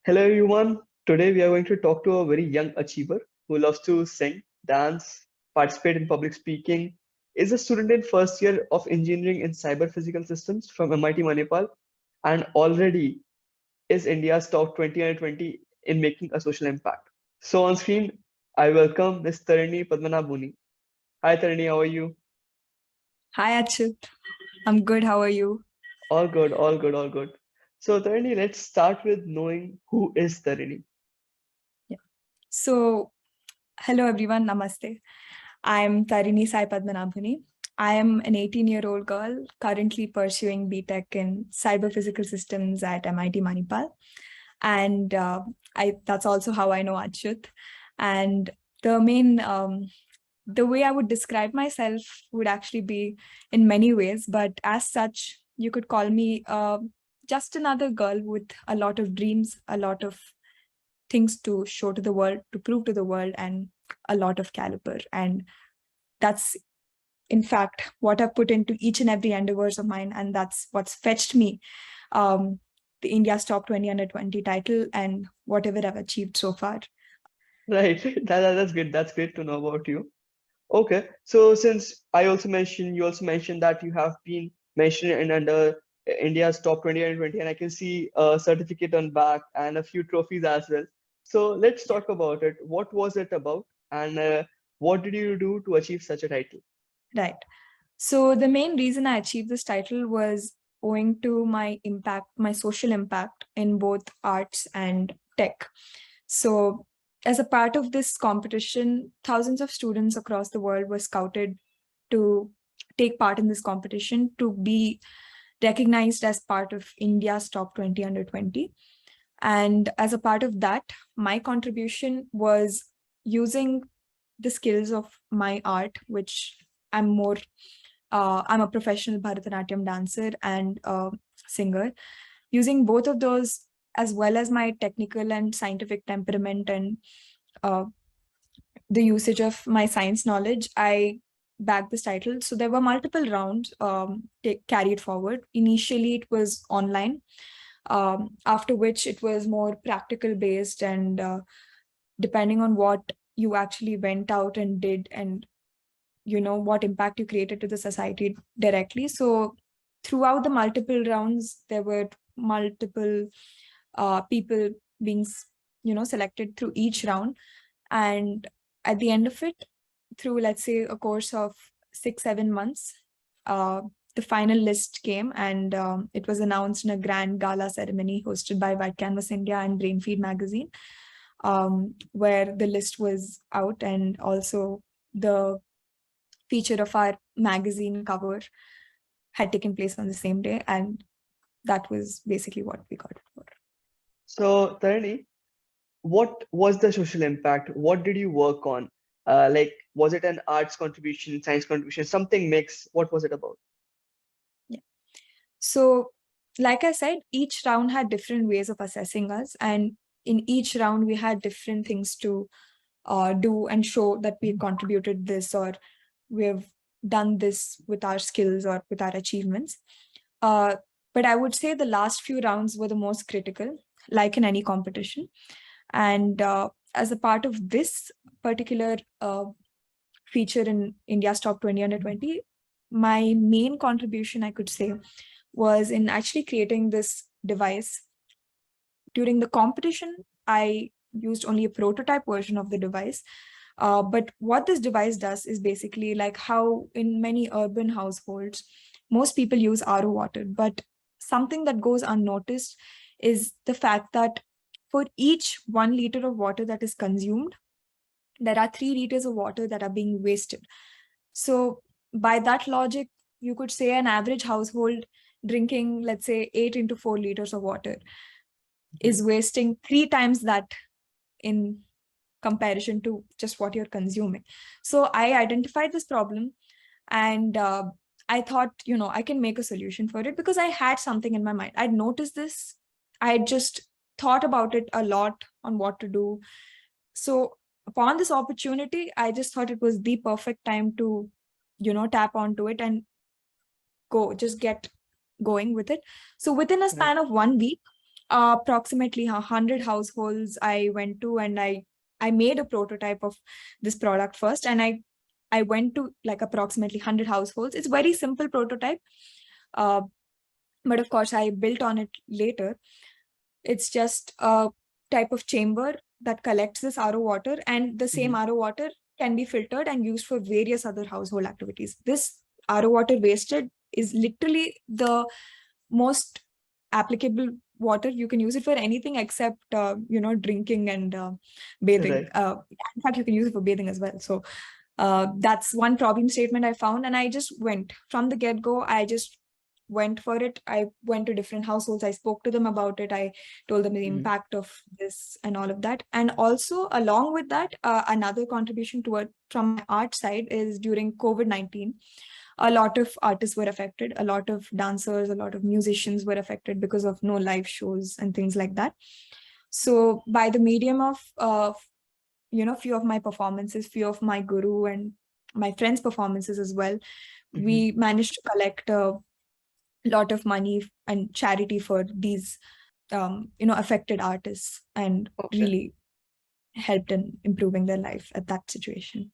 Hello everyone. Today we are going to talk to a very young achiever who loves to sing, dance, participate in public speaking, is a student in first year of engineering in cyber physical systems from MIT Manipal, and already is India's top 20 under 20 in making a social impact. So on screen, I welcome Miss Tarini Padmanabhuni. Hi Tarini, how are you? Hi, Achut. I'm good. How are you? All good, all good, all good. So Tarini, let's start with knowing who is Tarini. Yeah. So, hello everyone. Namaste. I'm Tarini Sai Padmanabhuni. I am an 18-year-old girl currently pursuing BTech in cyber physical systems at MIT Manipal. And that's also how I know Achut. And the main the way I would describe myself would actually be in many ways, but as such, you could call me just another girl with a lot of dreams, a lot of things to show to the world, to prove to the world, and a lot of caliber. And that's, in fact, what I put into each and every endeavors of mine. And that's what's fetched me the India's top 20 under 20 title and whatever I've achieved so far. Right, that's good. That's great to know about you. Okay, so since I also mentioned, you also mentioned that you have been mentioned in under India's top 20 and 20, and I can see a certificate on back and a few trophies as well. So let's talk about it. What was it about, and what did you do to achieve such a title? Right. So the main reason I achieved this title was owing to my impact, my social impact in both arts and tech. So as a part of this competition, thousands of students across the world were scouted to take part in this competition to be recognized as part of India's top 20 under 20. And as a part of that, my contribution was using the skills of my art, which I'm a professional Bharatanatyam dancer and singer, using both of those as well as my technical and scientific temperament and uh, the usage of my science knowledge, I bagged this title. So there were multiple rounds carried forward. Initially, it was online, after which it was more practical based and depending on what you actually went out and did and what impact you created to the society directly. So throughout the multiple rounds, there were multiple people being selected through each round, and at the end of it, through let's say a course of 6-7 months, uh, the final list came, and it was announced in a grand gala ceremony hosted by White Canvas India and Brainfeed Magazine, where the list was out, and also the feature of our magazine cover had taken place on the same day, and that was basically what we got it for. So, Tarini, what was the social impact? What did you work on? Like, was it an arts contribution, science contribution, something mix? What was it about? Yeah. So, like I said, each round had different ways of assessing us, and in each round we had different things to do and show that we've contributed this or we've done this with our skills or with our achievements. Uh, but I would say the last few rounds were the most critical, like in any competition. And as a part of this particular feature in India's top 20 under 20, my main contribution, I could say, was in actually creating this device. During the competition, I used only a prototype version of the device. But what this device does is basically like how in many urban households, most people use RO water, but something that goes unnoticed is the fact that for each 1 liter of water that is consumed, there are 3 liters of water that are being wasted. So by that logic, you could say an average household drinking, let's say, 8 into 4 liters of water is wasting 3 times that in comparison to just what you're consuming. So I identified this problem, and I thought, I can make a solution for it because I had something in my mind. I'd noticed this. I had just thought about it a lot on what to do. So upon this opportunity, I just thought it was the perfect time to, tap onto it and just get going with it. So within a Right. span of 1 week, approximately 100 households I went to, and I made a prototype of this product first, and I went to like approximately 100 households. It's very simple prototype, uh, but of course I built on it later. It's just a type of chamber that collects this RO water, and the same RO water can be filtered and used for various other household activities. This RO water wasted is literally the most applicable water. You can use it for anything except drinking and bathing. Right. In fact, you can use it for bathing as well. So that's one problem statement I found, and I just went from the get-go. I just went for it. I went to different households. I spoke to them about it. I told them the impact of this and all of that. And also, along with that, another contribution to it from my art side is during COVID-19, a lot of artists were affected. A lot of dancers, a lot of musicians were affected because of no live shows and things like that. So by the medium of few of my performances, few of my guru and my friends' performances as well, we managed to collect a lot of money and charity for these affected artists, and Okay. really helped in improving their life at that situation.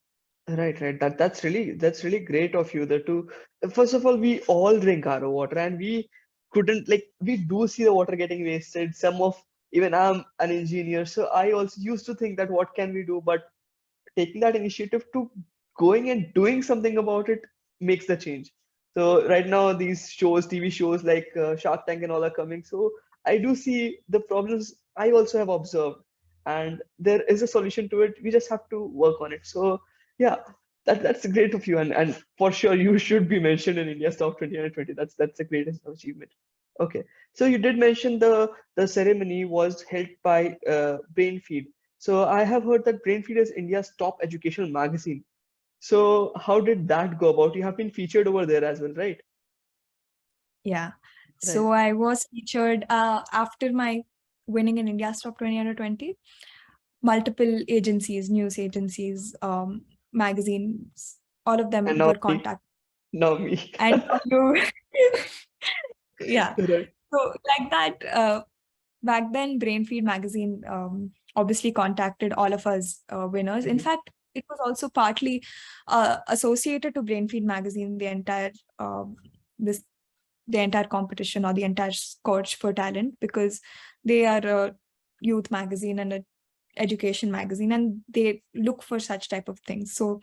Right. That's really great of you. That to first of all, we all drink RO water, and we couldn't like we do see the water getting wasted. Some of even I'm an engineer, so I also used to think that what can we do, but taking that initiative to going and doing something about it makes the change. So right now these shows, TV shows like Shark Tank and all are coming. So I do see the problems I also have observed, and there is a solution to it. We just have to work on it. So yeah, that's great of you, and for sure you should be mentioned in India's top 20 under 20. That's the greatest achievement. Okay, so you did mention the ceremony was held by Brainfeed. So I have heard that Brainfeed is India's top educational magazine. So how did that go about? You have been featured over there as well, right? Yeah. Right. So I was featured after my winning in India's top 20 under 20. Multiple agencies, news agencies, magazines, all of And them now were me. contacted. Now me. And you, yeah. Right. So like that, back then, Brainfeed Magazine obviously contacted all of us winners. In Mhm. fact, it was also partly associated to Brainfeed Magazine, this the entire competition or the entire search for talent, because they are a youth magazine and a education magazine, and they look for such type of things. So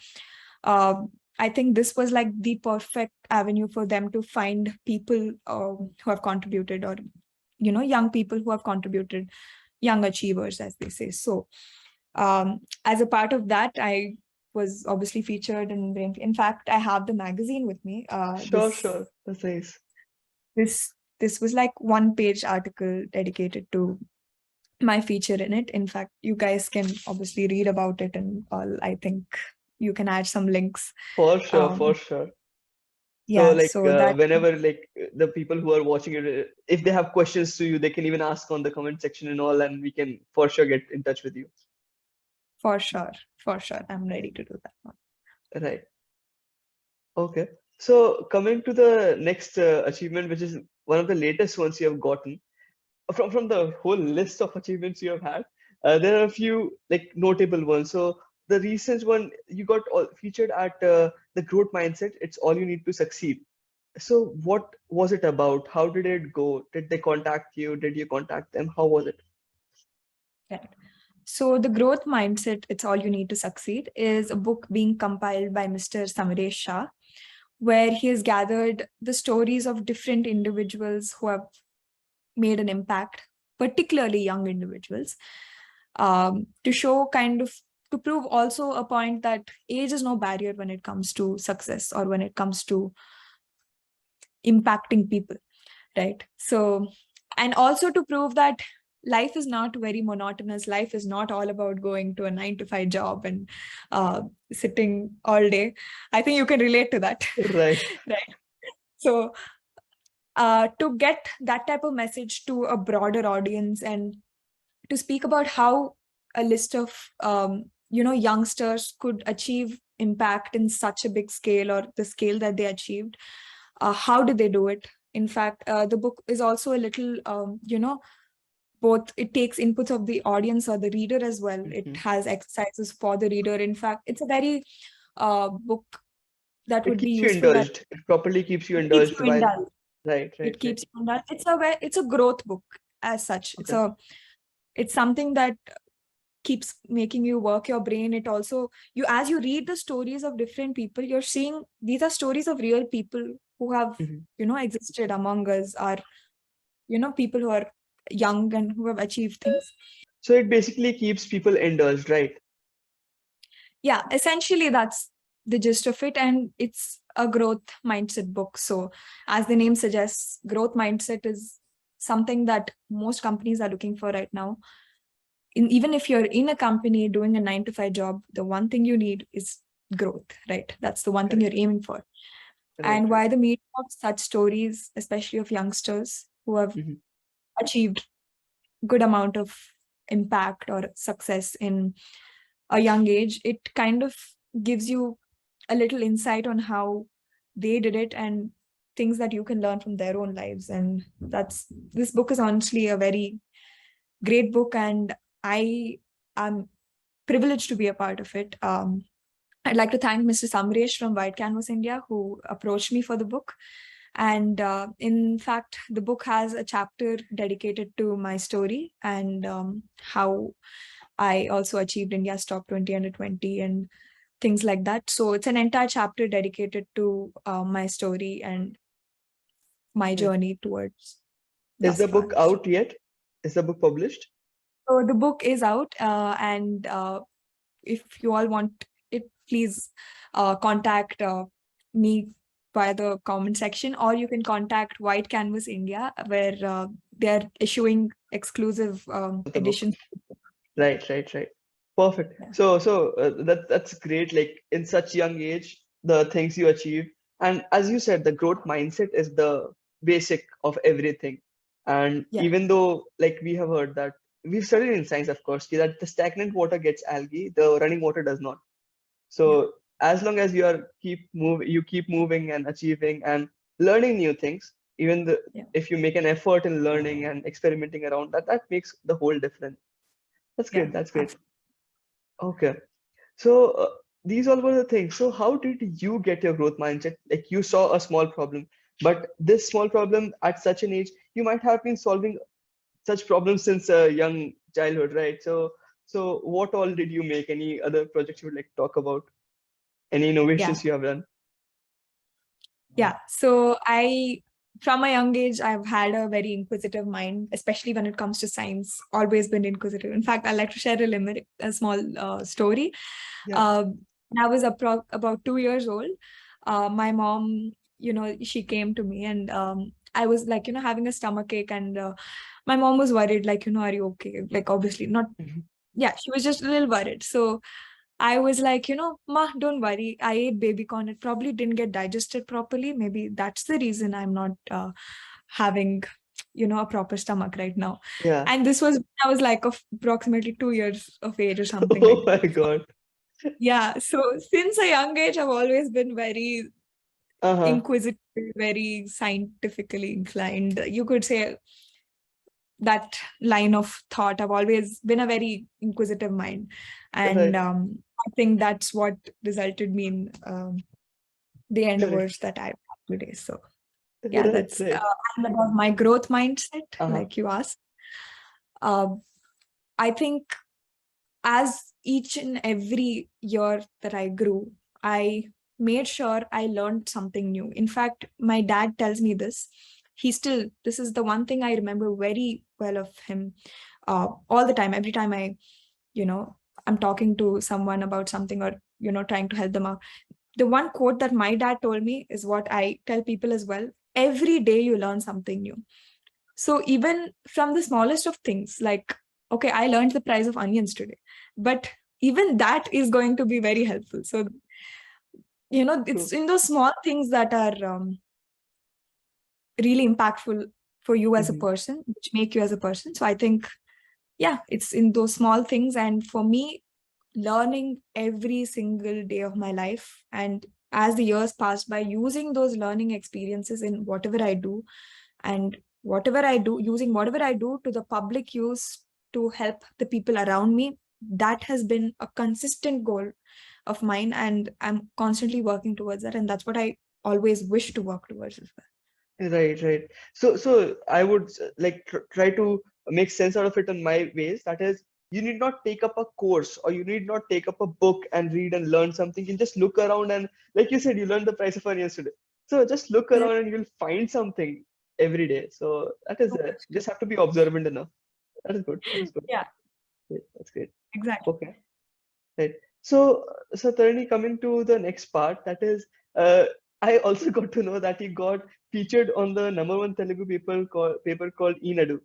uh, I think this was like the perfect avenue for them to find people who have contributed, or young people who have contributed, young achievers, as they say. So as a part of that, I was obviously featured in Brain. In fact, I have the magazine with me. Sure, sure. That's nice. This was like one-page article dedicated to my feature in it. In fact, you guys can obviously read about it and all. I think you can add some links. For sure, for Um, sure. So yeah, like so that whenever like the people who are watching it, if they have questions to you, they can even ask on the comment section and all, and we can for sure get in touch with you. for sure, I'm ready Right. to do that one. Right. Okay. So coming to the next achievement, which is one of the latest ones you have gotten, from the whole list of achievements you have had, there are a few like notable ones. So the recent one you got featured at the growth mindset. It's all you need to succeed. So what was it about? How did it go? Did they contact you? Did you contact them? How was it? Right. So the growth mindset, it's all you need to succeed, is a book being compiled by Mr. Samaresh Shah, where he has gathered the stories of different individuals who have made an impact, particularly young individuals, to show kind of, to prove also a point that age is no barrier when it comes to success or when it comes to impacting people, right? So, and also to prove that life is not very monotonous. Life is not all about going to a 9 to 5 job and sitting all day. I think you can relate to that. Right. Right. So to get that type of message to a broader audience, and to speak about how a list of youngsters could achieve impact in such a big scale, or the scale that they achieved, how did they do it? In fact, the book is also a little both it takes inputs of the audience or the reader as well. It Hmm. has exercises for the reader. In fact, it's a very book that It would be keeps you useful, that indulged. It properly keeps you it keeps indulged you while. indulged. Right, right, It right. keeps you indulged. It's a growth book as such. Okay. It's something that keeps making you work your brain. It also, you as you read the stories of different people, you're seeing these are stories of real people who have Hmm. existed among us, are people who are young and who have achieved things. So it basically keeps people indulged, right? Yeah, essentially that's the gist of it. And it's a growth mindset book. So as the name suggests, growth mindset is something that most companies are looking for right now. Even if you're in a company doing a 9 to 5 job, the one thing you need is growth, right? That's the one thing you're Correct. aiming for. Right, And right. why the media of such stories, especially of youngsters who have Hmm. achieved good amount of impact or success in a young age, it kind of gives you a little insight on how they did it and things that you can learn from their own lives. And this book is honestly a very great book, and I am privileged to be a part of it. I'd like to thank Mr. Samresh from White Canvas India, who approached me for the book. And in fact, the book has a chapter dedicated to my story and how I also achieved India's top 20 under 20 and things like that. So it's an entire chapter dedicated to my story and my Right. journey towards Is thus the far. book out yet? Is the book published? So the book is out, and if you all want it, please contact me via the comment section, or you can contact White Canvas India, where they're issuing exclusive Of the book. editions. Right, right, right. Perfect. Yeah. So that's great. Like in such young age, the things you achieve, and as you said, the growth mindset is the basic of everything. And Yeah. even though, like we have heard that we've studied in science, of course, that the stagnant water gets algae, the running water does not. Yeah. So as long as you keep moving and achieving and learning new things, Yeah. if you make an effort in learning and experimenting around that, that makes the whole difference. That's Yeah. great. That's great. Absolutely. Okay. So these all were the things. So how did you get your growth mindset? Like you saw a small problem, but this small problem at such an age, you might have been solving such problems since a young childhood, right? So what all did you make? Any other projects you would like to talk about? Any Yeah. innovations you have done? Yeah. So from a young age, I've had a very inquisitive mind, especially when it comes to science, always been inquisitive. In fact, I like to share a small story. Yeah. Uh, when I was about 2 years old, my mom, she came to me and I was like, having a stomach ache, and my mom was worried, like, are you okay? Like, obviously not. Mhm. Yeah, she was just a little worried. So I was like, Ma, don't worry. I ate baby corn. It probably didn't get digested properly. Maybe that's the reason I'm not having, a proper stomach right now. Yeah. And this was, I was like of approximately 2 years of age or something Oh like my that. God. Yeah. So since a young age, I've always been very Uh-huh. inquisitive, very scientifically inclined. You could say that line of thought. I've always been a very inquisitive mind. And Right. I think that's what resulted me in the Right. endeavors that I have today. So yeah, Right. that's Right. and about my growth mindset, Uh-huh. like you asked. Uh, I think as each and every year that I grew, I made sure I learned something new. In fact, my dad tells me this. This is the one thing I remember very well of him all the time. Every time you know, I'm talking to someone about something or, trying to help them out. The one quote that my dad told me is what I tell people as well. Every day you learn something new. So even from the smallest of things, like, okay, I learned the price of onions today, but even that is going to be very helpful. So, it's True. in those small things that are really impactful for you as a Hmm. person, which make you as a person. So I think, yeah, it's in those small things. And for me, learning every single day of my life, and as the years pass by, using those learning experiences in whatever I do, and whatever I do, using whatever I do to the public use to help the people around me. That has been a consistent goal of mine, and I'm constantly working towards that. And that's what I always wish to work towards as well. Right, right. So I would like try to make sense out of it in my ways. That is, you need not take up a course or you need not take up a book and read and learn something. You just look around and, like you said, you learned the price of onions today. So just look Yeah, around and you'll find something every day. So that is so much you true. just have to be observant enough. That is good. That is good. Yeah, Great. That's great. exactly. Okay. Right. So Tarini, coming to the next part, that is, uh, I also got to know that you got featured on the #1 Telugu paper called Enadu,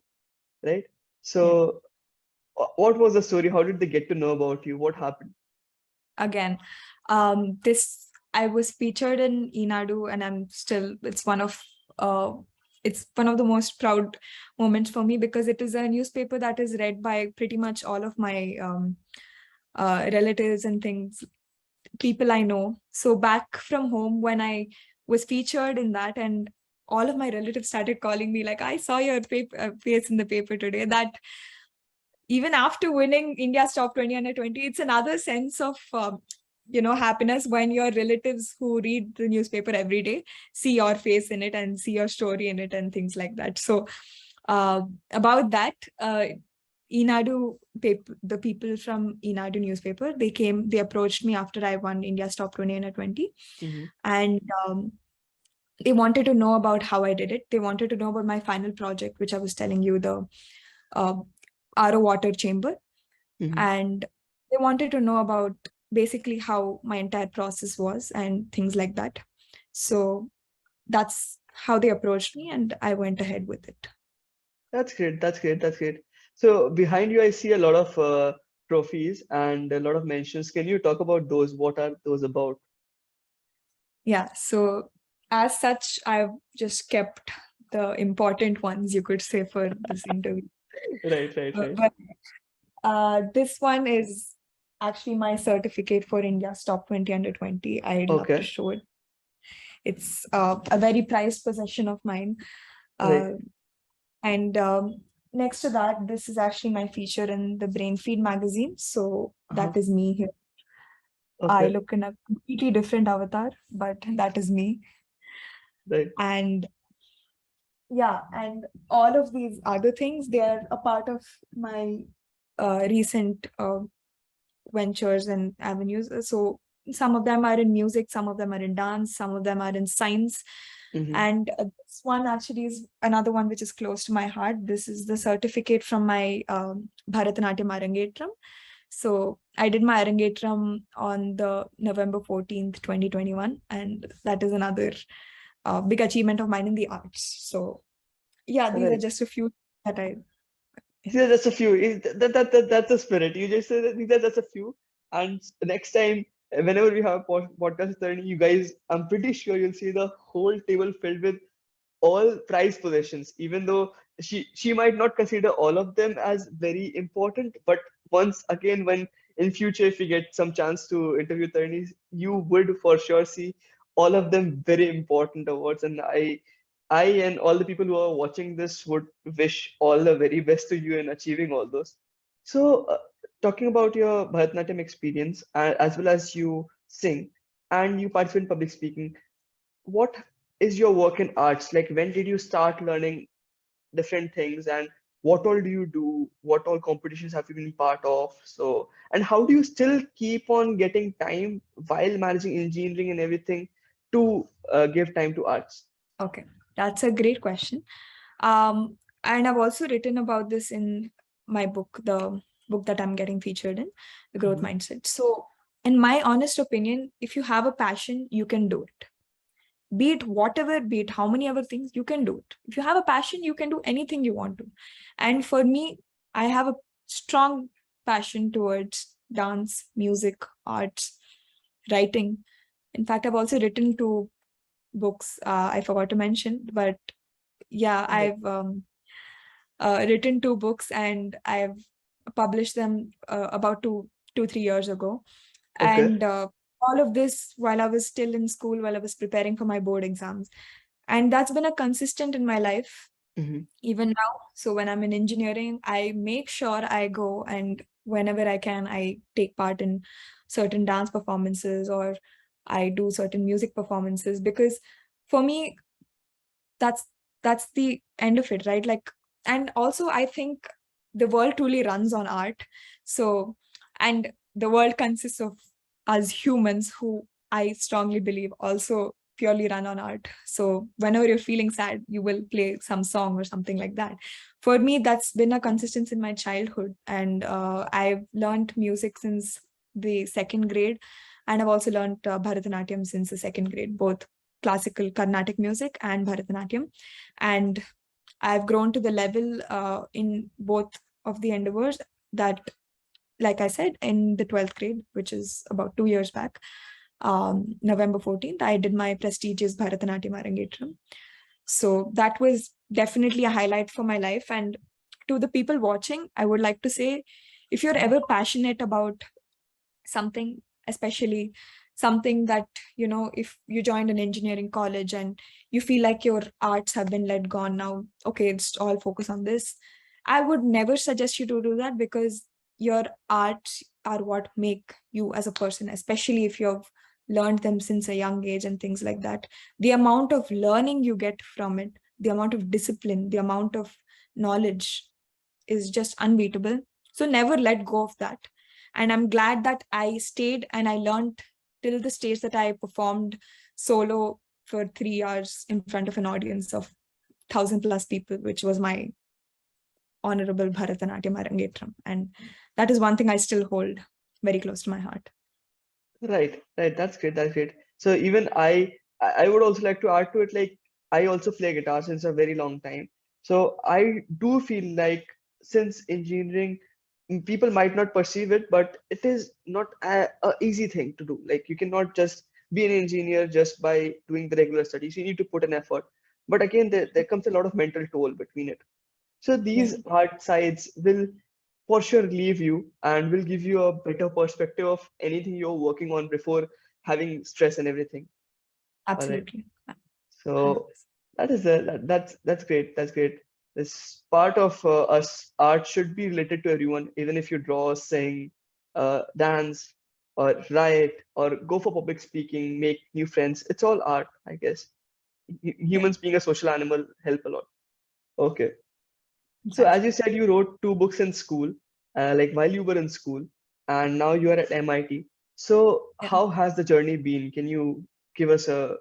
right? Yeah. So, what was the story? How did they get to know about you? What happened? Again, this I was featured in Enadu, and I'm still. Uh, it's one of the most proud moments for me, because it is a newspaper that is read by pretty much all of my relatives and things, people I know. So back from home, when I was featured in that, and all of my relatives started calling me like, I saw your face in the paper today. That even after winning India's top 20 under 20, it's another sense of happiness when your relatives who read the newspaper every day see your face in it and see your story in it and things like that. So about that, Enadu paper, the people from Enadu newspaper, they approached me after I won India's top 20 under 20, Mm-hmm. and they wanted to know about how I did it. They wanted to know about my final project, which I was telling you, the uh, RO water chamber. Mm-hmm. And they wanted to know about basically how my entire process was and things like that. So that's how they approached me, and I went ahead with it. That's great. That's great. That's great. So behind you, I see a lot of trophies and a lot of mentions. Can you talk about those? What are those about? Yeah. So as such, I've just kept the important ones, you could say, for this interview. Right, right, right. But this one is actually my certificate for India's top 20 under 20. I'd love to Okay. show it. It's a very prized possession of mine. Right. Uh, and next to that, this is actually my feature in the Brainfeed magazine. So Uh-huh. that is me here. I Okay. look in a completely different avatar, but that is me. Right. And yeah, and all of these other things, they are a part of my recent ventures and avenues. So some of them are in music, some of them are in dance, some of them are in science. Mm-hmm. And this one actually is another one which is close to my heart. This is the certificate from my Bharatanatyam Arangetram. So I did my Arangetram on the November 14th, 2021. And that is another big achievement of mine in the arts. So yeah, these are Right. just a few that I, yeah. These are just a few. That's the spirit. You just said that these are just a few. And next time, whenever we have a podcast, Tarini, you guys, I'm pretty sure you'll see the whole table filled with all prized possessions, even though she might not consider all of them as very important. But once again, when in future if you get some chance to interview Tarini, you would for sure see all of them very important awards. And I and all the people who are watching this would wish all the very best to you in achieving all those. So, talking about your Bharatanatyam experience, as well as you sing and you participate in public speaking, what is your work in arts? Like, when did you start learning different things, and what all do you do? What all competitions have you been part of? So, and how do you still keep on getting time while managing engineering and everything to give time to arts? Okay, that's a great question. And I've also written about this in my book, the book that I'm getting featured in, The Growth Mhm. Mindset. So, in my honest opinion, if you have a passion, you can do it. Be it whatever, be it how many other things, you can do it. If you have a passion, you can do anything you want to. And for me, I have a strong passion towards dance, music, arts, writing. In fact, I've also written two books I forgot to mention, but yeah, Right. I've written two books and I've published them about 3 years ago. Okay. And all of this while I was still in school, while I was preparing for my board exams. And that's been a consistent in my life. even now. So when I'm in engineering, I make sure I go, and whenever I can, I take part in certain dance performances, or I do certain music performances, because for me, that's that's the end of it, right? Like, and also I think the world truly runs on art. So, and the world consists of us humans, who I strongly believe also purely run on art. So whenever you're feeling sad, you will play some song or something like that. For me, that's been a consistency in my childhood, and I've learned music since the second grade, and I've also learned Bharatanatyam since the second grade, both classical Carnatic music and Bharatanatyam. And I've grown to the level in both of the endeavors that, like I said, in the 12th grade, which is about 2 years back, November 14th, I did my prestigious Bharatanatyam Arangetram. So that was definitely a highlight for my life. And to the people watching, I would like to say, if you're ever passionate about something, especially something that, if you joined an engineering college and you feel like your arts have been let gone now, okay, it's all focus on this, I would never suggest you to do that, because your arts are what make you as a person, especially if you've learned them since a young age and things like that. The amount of learning you get from it, the amount of discipline, the amount of knowledge is just unbeatable. So never let go of that. And I'm glad that I stayed and I learned till the stage that I performed solo for 3 hours in front of an audience of 1,000+ people, which was my honorable Bharatanatyam Arangetram. And that is one thing I still hold very close to my heart. Right, right. That's great. That's great. So even I would also like to add to it. Like I also play guitar since a very long time. So I do feel like since engineering, people might not perceive it, but it is not a easy thing to do. Like you cannot just be an engineer just by doing the regular studies. You need to put an effort. But again, there comes a lot of mental toll between it. So these Yeah, hard sides will for sure leave you and will give you a better perspective of anything you're working on before having stress and everything. All right. absolutely. So 100%. that's great. That's great. This part of us art should be related to everyone, even if you draw, sing, dance, or write, or go for public speaking, make new friends. It's all art, I guess. Yeah, Humans being a social animal help a lot. Okay. So as exactly. you said, you wrote two books in school, like while you were in school, and now you are at MIT. So Yeah. how has the journey been? Can you give us a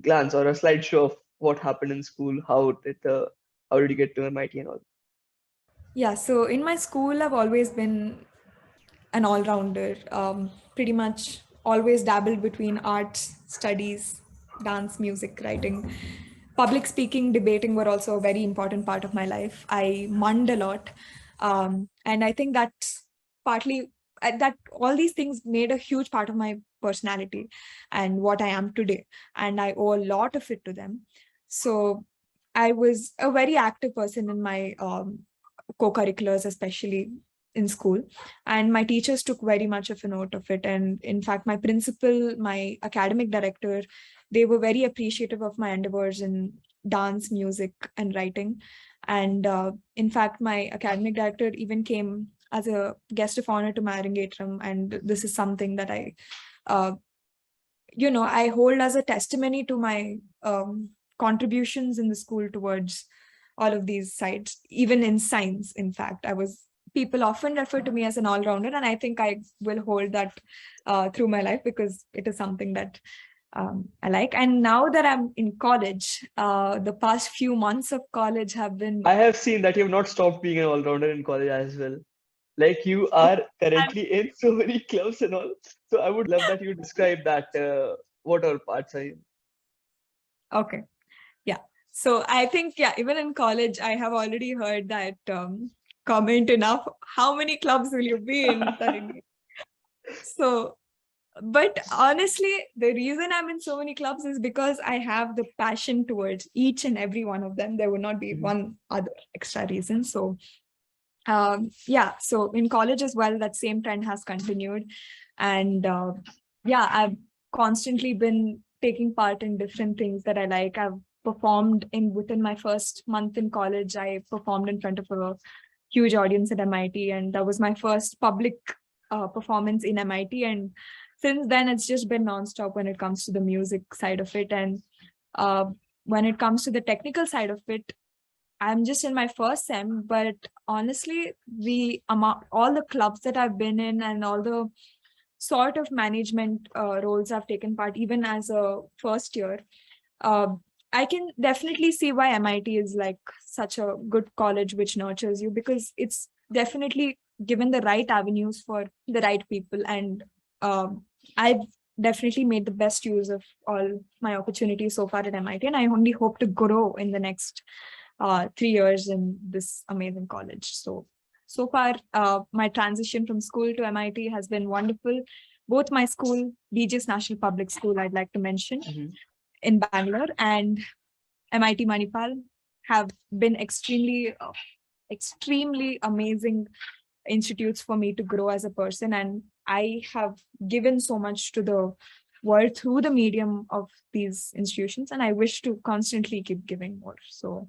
glance or a slideshow of what happened in school? How did you get to MIT and all? Yeah, so in my school, I've always been an all-rounder, pretty much always dabbled between arts, studies, dance, music, writing. Public speaking, debating were also a very important part of my life. I munned a lot. And I think that's partly that all these things made a huge part of my personality and what I am today. And I owe a lot of it to them. So I was a very active person in my co-curriculars, especially in school, and my teachers took very much of a note of it. And in fact, my principal, my academic director, they were very appreciative of my endeavors in dance, music, and writing. And in fact, my academic director even came as a guest of honor to my Arangetram, and this is something that uh, I hold as a testimony to my contributions in the school towards all of these sides, even in science. In fact, people often refer to me as an all-rounder, and I think I will hold that through my life, because it is something that I like. And now that I'm in college, the past few months of college have been I have seen that you have not stopped being an all-rounder in college as well. Like you are currently in so many clubs and all. So I would love that you describe that. What all parts are you? okay. Yeah. So I think, yeah, even in college, I have already heard that comment enough. How many clubs will you be in, Tarini? So, but honestly, the reason I'm in so many clubs is because I have the passion towards each and every one of them. There would not be Mhm. one other extra reason. So, yeah, so in college as well, that same trend has continued. And yeah, I've constantly been taking part in different things that I like. I've performed within my first month in college. I performed in front of a huge audience at MIT, and that was my first public performance in MIT. And since then, it's just been nonstop when it comes to the music side of it. And uh, when it comes to the technical side of it, I'm just in my first sem, but honestly, all the clubs that I've been in and all the sort of management roles I've taken part, even as a first year, uh, I can definitely see why MIT is like such a good college which nurtures you, because it's definitely given the right avenues for the right people. And I've definitely made the best use of all my opportunities so far at MIT, and I only hope to grow in the next 3 years in this amazing college. So far, my transition from school to MIT has been wonderful. Both my school, BGS National Public School, I'd like to mention, in Bangalore, and MIT Manipal have been extremely amazing institutes for me to grow as a person. And I have given so much to the world through the medium of these institutions, and I wish to constantly keep giving more. So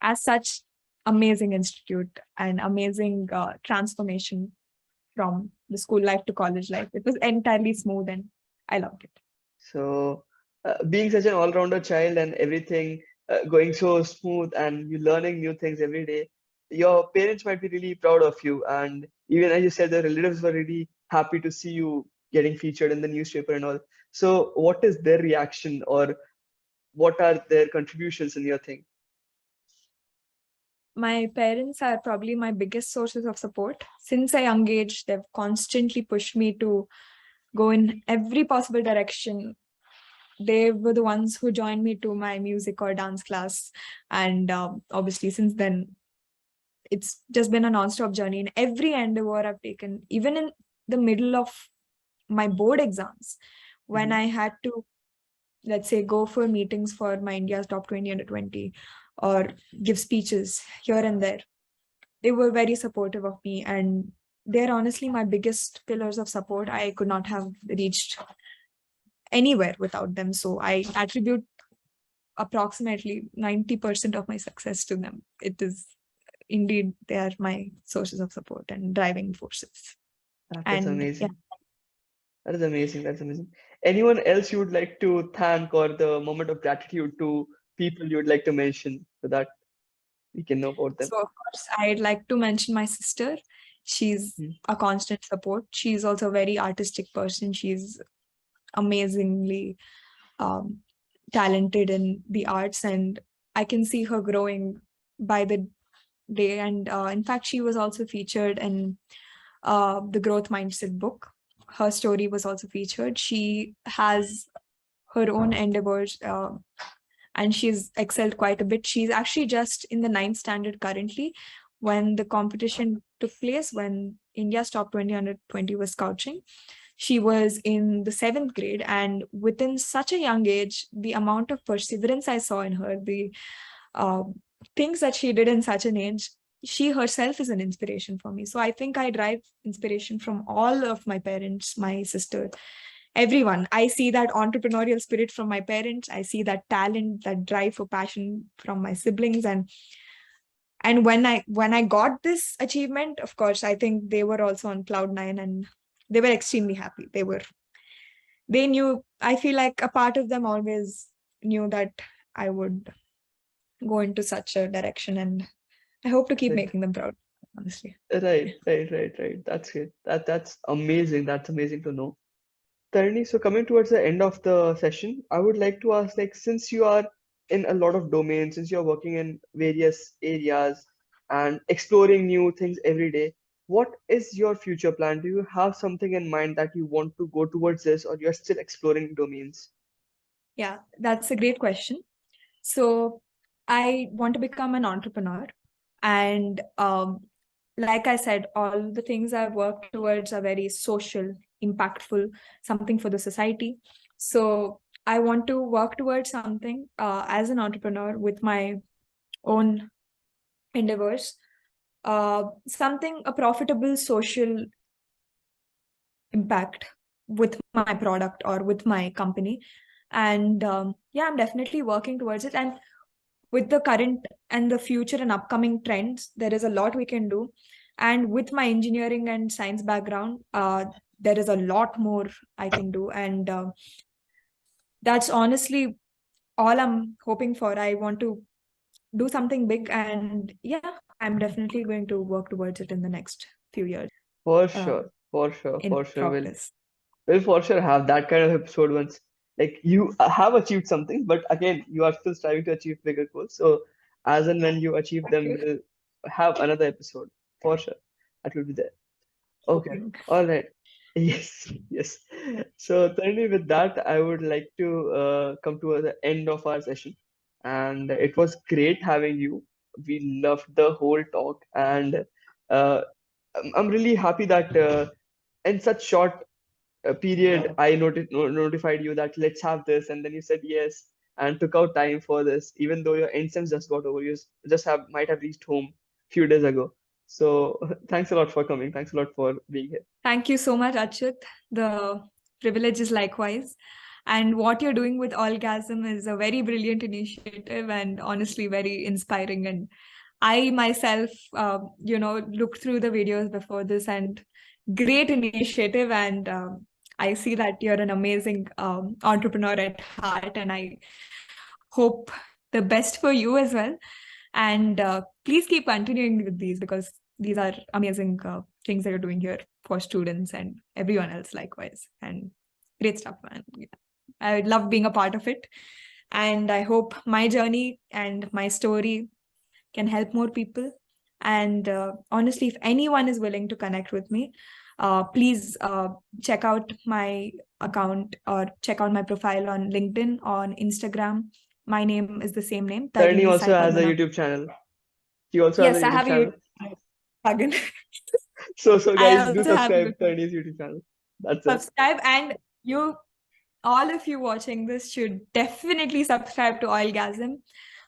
as such, amazing institute and amazing transformation from the school life to college life. It was entirely smooth and I loved it. So, being such an all-rounder child and everything going so smooth and you learning new things every day, your parents might be really proud of you. And even as you said, the relatives were really happy to see you getting featured in the newspaper and all. So, what is their reaction or what are their contributions in your thing? My parents are probably my biggest sources of support. Since a young age, they've constantly pushed me to go in every possible direction. They were the ones who joined me to my music or dance class. And obviously, since then, it's just been a non-stop journey in every endeavor I've taken, even in the middle of my board exams, when Mhm. I had to, let's say, go for meetings for my India's top 20 under 20 or give speeches here and there. They were very supportive of me, and they're honestly my biggest pillars of support. I could not have reached anywhere without them. So I attribute approximately 90% of my success to them. It is indeed, they are my sources of support and driving forces. That is And yeah, amazing. That is amazing. That's amazing. Anyone else you would like to thank or the moment of gratitude to people you would like to mention so that we can know about them? so of course, I'd like to mention my sister. She's Mhm. a constant support. She's also a very artistic person. She's amazingly um, talented in the arts, and I can see her growing by the day. And in fact, she was also featured in the Growth Mindset book. Her story was also featured. She has her own endeavors, and she's excelled quite a bit. She's actually just in the ninth standard currently. When the competition took place, when India's top 20 under 20 was couching, she was in the seventh grade. And within such a young age, the amount of perseverance I saw in her, the uh, things that she did in such an age, she herself is an inspiration for me. So I think I derive inspiration from all of my parents, my sister, everyone. I see that entrepreneurial spirit from my parents. I see that talent, that drive for passion from my siblings. And when I got this achievement, of course, I think they were also on cloud nine, and they were extremely happy. They knew, I feel like a part of them always knew that I would go into such a direction, and I hope to keep Right, making them proud, honestly. right. That's good. That's amazing. That's amazing to know. Tarini, so coming towards the end of the session, I would like to ask, like, since you are in a lot of domains, since you're working in various areas and exploring new things every day, what is your future plan? Do you have something in mind that you want to go towards this, or you're still exploring domains? Yeah, that's a great question. So I want to become an entrepreneur. And like I said, all the things I've worked towards are very social, impactful, something for the society. So I want to work towards something as an entrepreneur with my own endeavors, something, a profitable social impact with my product or with my company. And yeah, I'm definitely working towards it. And with the current and the future and upcoming trends, there is a lot we can do. And with my engineering and science background, there is a lot more I can do. And that's honestly all I'm hoping for. I want to do something big, and yeah, I'm definitely going to work towards it in the next few years For uh, sure, for sure, in for sure. progress. We'll for sure have that kind of episode once. Like you have achieved something, but again, you are still striving to achieve bigger goals. So as and when you achieve them, we'll have another episode for sure. That will be there. Okay. Hoping. All right. Yes. Yes. So Tarini, with that, I would like to come to the end of our session, and it was great having you. We loved the whole talk, and uh, I'm really happy that in such short period, I notified you that let's have this, and then you said yes and took out time for this, even though your instance just got over. You just have might have reached home few days ago. So thanks a lot for coming. Thanks a lot for being here. Thank you so much, Achyut. The privilege is likewise. And what you're doing with Orgasm is a very brilliant initiative and honestly very inspiring. And I myself, looked through the videos before this, and great initiative. And I see that you're an amazing entrepreneur at heart, and I hope the best for you as well. And please keep continuing with these, because these are amazing things that you're doing here for students and everyone else likewise. And great stuff, man. Yeah. I love being a part of it. And I hope my journey and my story can help more people. And honestly, if anyone is willing to connect with me, please check out my account or check out my profile on LinkedIn, on Instagram. My name is the same name, Tarini Tarini also Sai has a Padmanabhuni. YouTube channel. She also has a Yes, I YouTube have a YouTube channel. channel. Again, So I guys, do also have a subscribe to YouTube. Tarini's YouTube channel. That's it. Subscribe, and you, all of you watching this, should definitely subscribe to Oilgasm,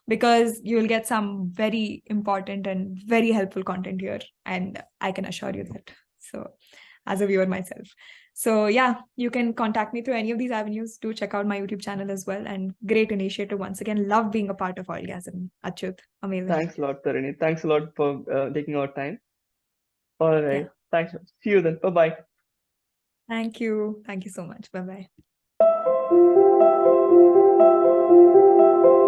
because you'll get some very important and very helpful content here, and I can assure you that. So, as a viewer myself. So yeah, you can contact me through any of these avenues. Do check out my YouTube channel as well. And great initiative once again. Love being a part of Oilgasm. Achyut, amazing. Thanks a lot, Tarini. Thanks a lot for taking our time. All Yeah. right. Thanks. See you then. Bye bye. Thank you. Thank you so much. Bye bye.